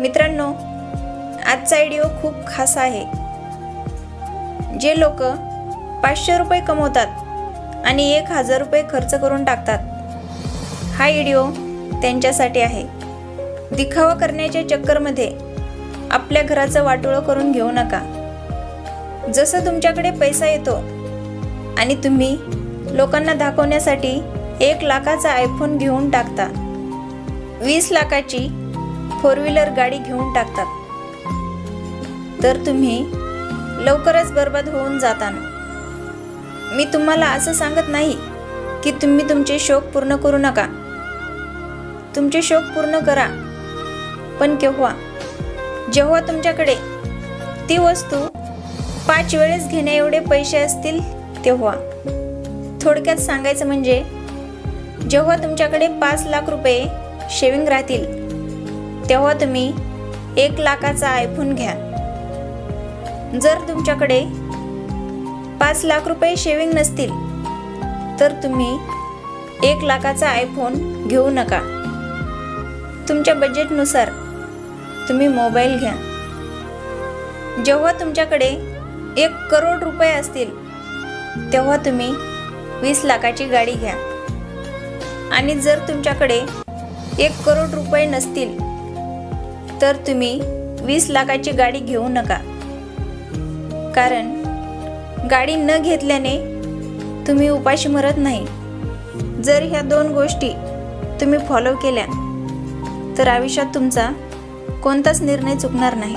मित्रांनो, आजचा व्हिडिओ खूप खास आहे। जे लोक 500 रुपये कमवतात आणि 1000 रुपये खर्च करून टाकतात, हा व्हिडिओ त्यांच्यासाठी आहे। दिखावा करण्याच्या चक्करमध्ये आपल्या घराचं वाटोळं करून घेऊ नका। जसं तुमच्याकडे पैसा येतो आणि तुम्ही लोकांना दाखवण्यासाठी 1 लाखाचा आयफोन घेऊन टाकता, 20 लाखाची 4 व्हीलर गाडी घेऊन टाकतात, तर तुम्ही लवकरच बर्बाद होऊन जाता। मी तुम्हाला असं सांगत नाही की तुम्ही तुमचे शौक पूर्ण करू नका। तुमचे शौक पूर्ण करा, पण केव्हा? जेव्हा तुमच्याकडे ती वस्तू 5 वेळेस घेण्या एवढे पैसे असतील तेव्हा। थोडक्यात सांगायचं म्हणजे जेव्हा तुमच्याकडे 5 लाख रुपये शेविंग राहतील तेव्हा तुम्ही 1 लाखाचा आयफोन घ्या। जर तुमच्याकडे 5 लाख रुपये शेविंग नसतील तर तुम्ही 1 लाखाचा आयफोन घेऊ नका। तुमच्या बजेटनुसार तुम्ही मोबाईल घ्या। जेव्हा तुमच्याकडे 1 करोड रुपये असतील तेव्हा तुम्ही 20 लाखाची गाडी घ्या, आणि जर तुमच्याकडे 1 करोड रुपये नसतील तर तुम्ही 20 लाखाची गाडी घेऊ नका। कारण गाडी न घेतल्याने तुम्ही उपाशी मरत नाही। जर ह्या 2 गोष्टी तुम्ही फॉलो केल्या तर आयुष्यात तुमचा कोणताच निर्णय चुकणार नाही।